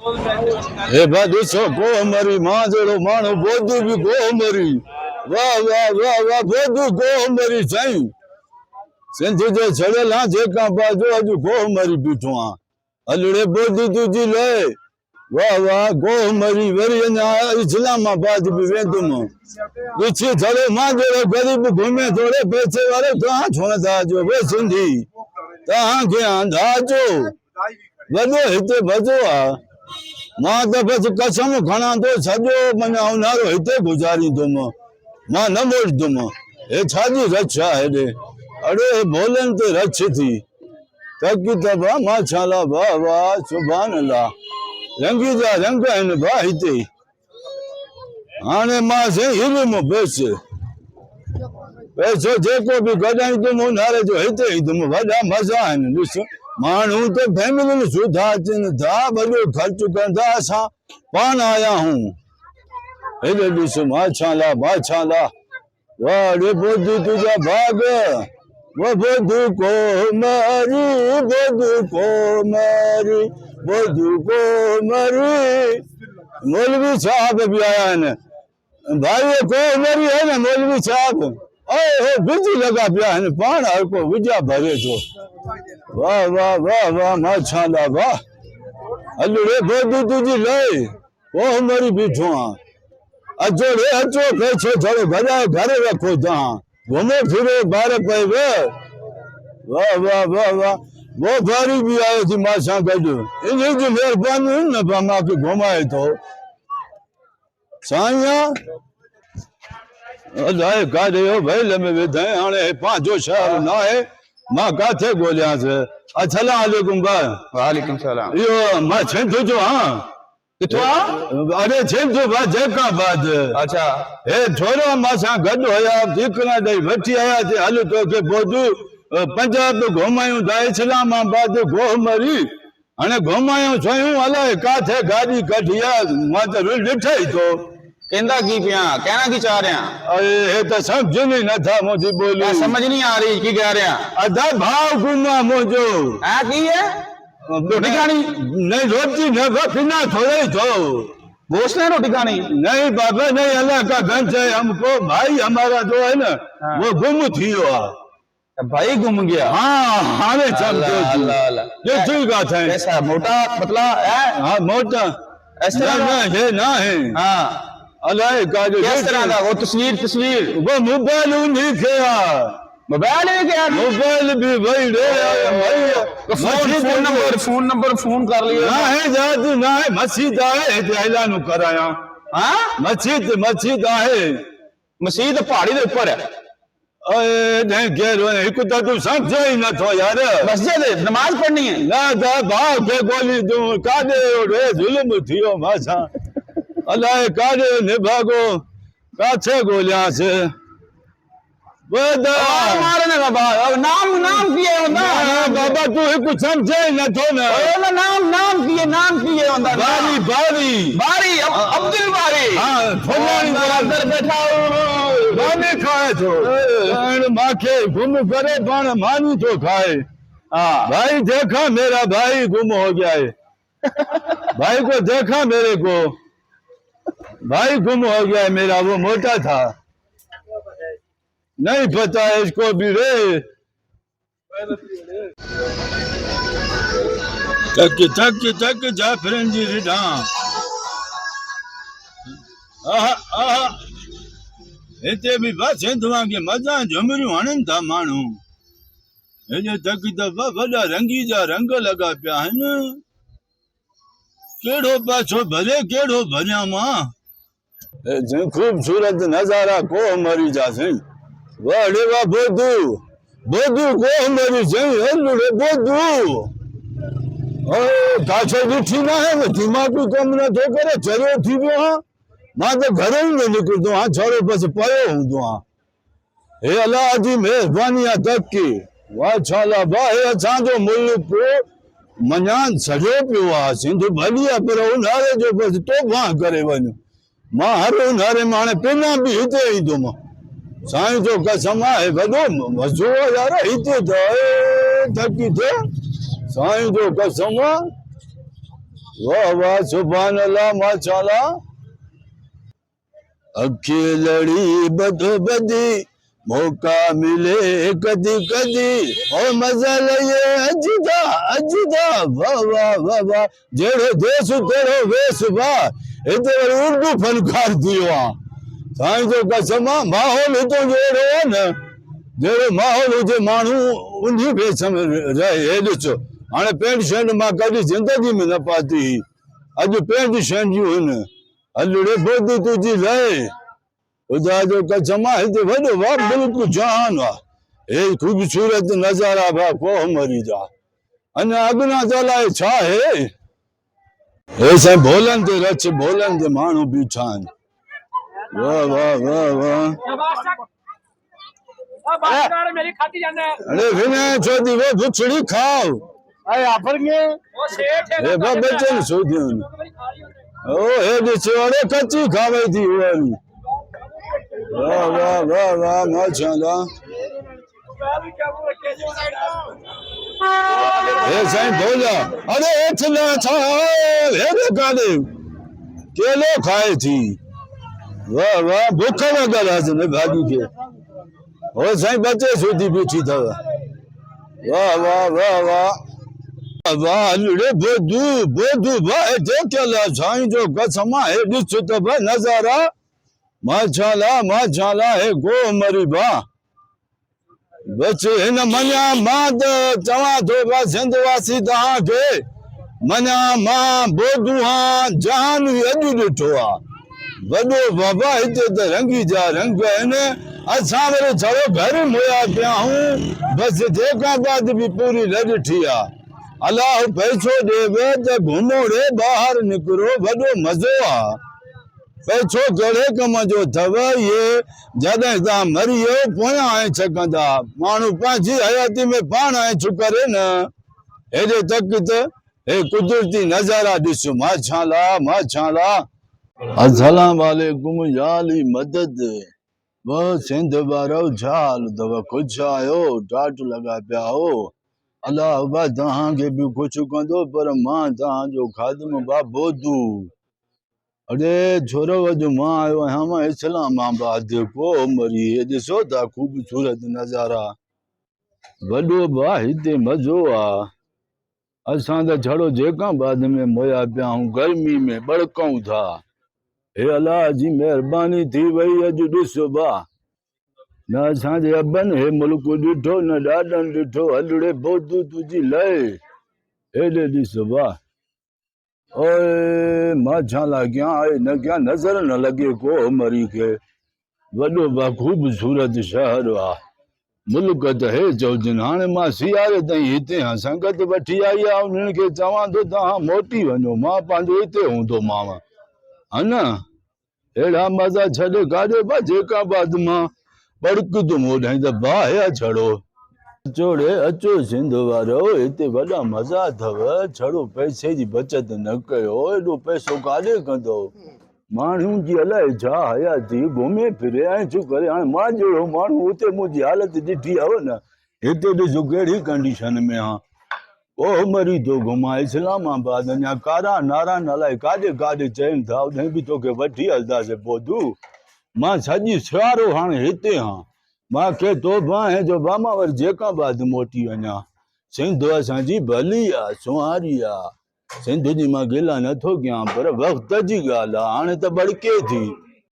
हे भाई सो कोमरी मां जड़ो मानो बोधु भी कोमरी वाह वाह वाह वाह बोधु कोमरी साईं सिंध जो छड़ेला जेका बाजो अज कोमरी बीठो आ अलड़े बोधु तुजी ले वाह वाह कोमरी वरी अञा इस्लामाबाद भी वेंदुम पीछे छड़े मां जड़ो गरीब घूमे थोड़े पैसे वाले कहां छोड़दा जो वे सिंधी तहां के आंधा जो वडो हिते बजो आ मां तो बस कसम खणा तो सॼो मना उन्हारो हिते गुज़ारींदुम मां न मोड़दुम हे छाजी रक्षा हेॾे अड़े बोलन ते रछ थी तकी तबा माशाल्लाह वाह वाह सुभान अल्लाह रंगी जा रंग आहिनि भाउ हिते हाणे मां से हिलुम पैसो जेको बि गॾाईंदुमि उन्हारे जो हिते ईंदुमि वॾा मज़ा आहिनि ॾिस माण्हू त फैमिली सुठा अचनि था वॾो ख़र्च कनि था असां पाण आया हूं हेॾे ॾिस माशाल्लाह माशाल्लाह वाह रे बोधू तुंहिंजा भाग वो बोधू कोमरी बोधू कोमरी बोधू कोमरी मौलवी साहब भी आया है भाई कोमरी है ना मौलवी साहब ओए बिजी लगा पिया है पाण हर को विजा भरे तो वाह वाह वाह वाह माशाल्लाह वाह अलड़े बोधू तुझी ले कोमरी बीठो आ अचो रे अचो पैसो थोड़ो भजाए घरे रखो तहां घुमो फिरो बार पे वे वाह वाह वाह वाह वो भारी भी आयो थी मां सां गॾु इन्ही जी महिरबानी न बा मूंखे घुमाए थो साईं अलाए काॾे हो भैल में वेठां हाणे पंहिंजो शहर न आहे मां काथे ॻोल्हियांसि अस्सलाम वालेकुम भाउ वालेकुम सलाम इहो मां छिंद जो हाँ किथों आ अरे छिंद भाउ जैकाबाद अच्छा हे थोरो मां सां गॾु हुया ठिकरा ॾेई वठी आयासीं हल तोखे बोधू पंजाब घुमायूं था इस्लामाबाद गोमरी हाणे घुमायूं छयूं अलाए काथे गाॾी कढी आहे मां त ॾिठो ई थो कहंदा की पिया कहना की चाह रहे हैं अरे हे त सम्झ नहीं नथा मुंहिंजी ॿोली समझ नहीं आ रही की कह रहे हैं अधा भाव गुमा मुंहिंजो है की है रोटी खानी नहीं रोटी न बिना थोड़े ही थो गोश्त है रोटी खानी नहीं बाबा नहीं अल्लाह का गंज है हमको भाई हमारा जो है ना वो गुम थी हुआ भाई गुम गया हाँ हाणे समझो अल्लाह अल्लाह ये ठीक बात है ऐसा मोटा पतला है हाँ मोटा इस तरह ना है ना है हाँ अल्लाह का जो किस तरह का वो तस्वीर वो मोबाइल उन्हीं के मोबाइल है क्या मोबाइल भी वही रे फोन नंबर फोन कर लिया ना है जाती ना है मस्जिद है ऐलान कराया हाँ मस्जिद है मस्जिद पहाड़ी के ऊपर है नहीं कह रहे एक तो तू समझे ही ना थो यार मस्जिद नमाज पढ़नी है ना दा भाव के गोली तू कादे रे जुल्म थियो मासा अल्लाह कादे निभागो काछे गोलिया से मारने बाबा नाम किए होता बाबा तू कुछ समझे न थो ना नाम किए होता बारी अब्दुल बारी हाँ फलानी अंदर बैठा मानी खाए थो माखे गुम करे पान मानी तो खाए भाई देखा मेरा भाई गुम हो गया है भाई को देखा मेरे को भाई गुम हो गया है मेरा वो मोटा था नहीं पता है इसको भी रे तक जाफरन जी रिढा हिते भी बस हिंदुआ के मजा झुमरियूं हणनि था माण्हू हेॾे तक त वॾा रंगी जा रंग लगा पिया आहिनि कहिड़ो पाछो भले कहिड़ो भरियां मां खूबसूरत नज़ारा को मरी जा साईं वाह रे वाह बोधू को मरी साईं हलड़े बोधू काछो ॾिठी न आहे दिमाग़ कम नथो करे चरियो थी वियो आहियां मां त घर ई न निकिरंदो आहियां छोरो बसि पियो हूंदो आहियां हे अलाह जी महिरबानी आहे तकी वाह छाला वाह हे असांजो मुल्क मञान सॼो पियो आहे सिंध भली आहे पर उन्हारे जो बसि तोबा करे वञ मां हर उन्हारे में हाणे पिना बि हिते ईंदुमि साईं जो कसम आहे वॾो मज़ो आहे यार हिते त थकी थिए साईं जो कसम वाह वाह सुभान अल्लाह माशाअल्लाह अकेलड़ी बदो बदी मौका मिले कदी कदी और मजा लइए अजदा वाह वाह वाह वाह जेड़ो देश तेरो वेश वाह इते उर्दू फनकार थियो आ साईं जो कसम माहौल तो जेड़ो है न जेड़ो माहौल हुजे माण्हू उन्ही वेश में रहे हे ॾिसो हाणे पैंट शर्ट मां कॾहिं ज़िंदगी में न पाती अॼु पैंट शर्ट जूं आहिनि हलड़े बोधी तुंहिंजी लहे खुदा जो कसम हिते वॾो वाह बिल्कुलु जहान आहे हे ख़ूबसूरत नज़ारा बा को मरी जा अञा अॻिना तलाए छा आहे हे साईं भोलनि ते रच भोलनि ते माण्हू बीठा आहिनि वाह वाह वाह वाह मेरी खाती जाना है अरे विनय छोदी वो बुछड़ी खाओ अरे आफर के वो सेठ है हे बा बचन सोधियूं ओ हे ॾिसो अरे कच्ची खावे थी वाली वाह वाह वाह वाह माशाअल्लाह हे साईं भोला अरे हेठ न छा हे काॾे केलो खाए थी वाह वाह भुख लॻल आहे न भाॼी खे हो साईं बचे सूधी बीठी अथव वाह वाह वाह वाह वाह हलड़े बोधू बोधू वाह देखियल आहे साईं जो कसम आहे ॾिस त बि नज़ारा माशाअल्लाह माशाअल्लाह हे गो मरी बा बच हिन मञा मां त चवां थो बा सिंधवासी तव्हांखे मञा मां बोधू आं जहान ई अॼु ॾिठो आहे वॾो बाबा हिते त रंगी जा रंग आहिनि असां वरी छड़ो घर मोया पिया आहियूं बसि जेका बात बि पूरी न ॾिठी आहे अलाह पैसो ॾेवे त घुमो रे ॿाहिरि निकिरो वॾो मज़ो आहे पैसो कहिड़े कम जो अथव इहे जॾहिं तव्हां मरी वियो पोयां आए छकंदा माण्हू पंहिंजी हयाती में पाण आए छो करे न हेॾे तक त हे कुदरती नज़ारा ॾिसो माशाअल्लाह माशाअल्लाह अस्सलाम वालेकुम याली मदद वो सिंध वारो झाल दव खुश आयो टाट लगा पिया हो अल्लाह बा तव्हांखे बि ख़ुशि कंदो पर मां तव्हांजो खादम बा बोधू अरे छोरो अॼु मां आयो आहियां मां इस्लामाबाद को मरी ॾिसो था ख़ूबसूरत नज़ारा वॾो बा हिते मज़ो आहे असां त छड़ो जेकाबाद में मोया पिया आहियूं गर्मी में बड़कूं था हे अलाह जी महिरबानी थी वई अॼु ॾिसो बा न असांजे अबनि हे मुल्क ॾिठो न ॾाॾनि ॾिठो हलड़े बोधू तुंहिंजी लहे हेॾे ॾिसो बा ओए माशाअल्लाह क्या आहे न क्या नज़र न लॻे को मरी खे वॾो बा ख़ूबसूरत शहर आहे मुल्क त हे चवजनि हाणे मां सियारे ताईं हिते हा संगत वठी आई आहे उन्हनि खे चवां थो तव्हां मोटी वञो मां पंहिंजो हिते हूंदोमांव हा न अहिड़ा मज़ा छॾे काॾे बा जेकाबाद मां बड़कदुमि होॾां त बाहि छड़ो चोड़े अचो सिंध वारो हिते वॾा मज़ा अथव छड़ो पैसे जी बचत न कयो एॾो पैसो काॾे कंदो माण्हुनि जी अलाए छा हयाती घुमे फिरे ऐं छो करे हाणे मां जहिड़ो माण्हू हुते मुंहिंजी हालत ॾिठी आहे न हिते ॾिसो कहिड़ी कंडीशन में आहे ओ मरी थो घुमां इस्लामाबाद अञा कारा नारायण अलाए काॾे काॾे चइनि था उॾे बि तोखे वठी हलंदासीं बोधू मां सॼी सियारो हाणे हिते हा मां के तोबा ऐं जो बा मां वरी जेकाबाद मोटी वञा सिंध असांजी भली आहे सुहारी आहे सिंध जी मां गिला नथो कयां पर वक़्त जी ॻाल्हि आहे हाणे त बड़के थी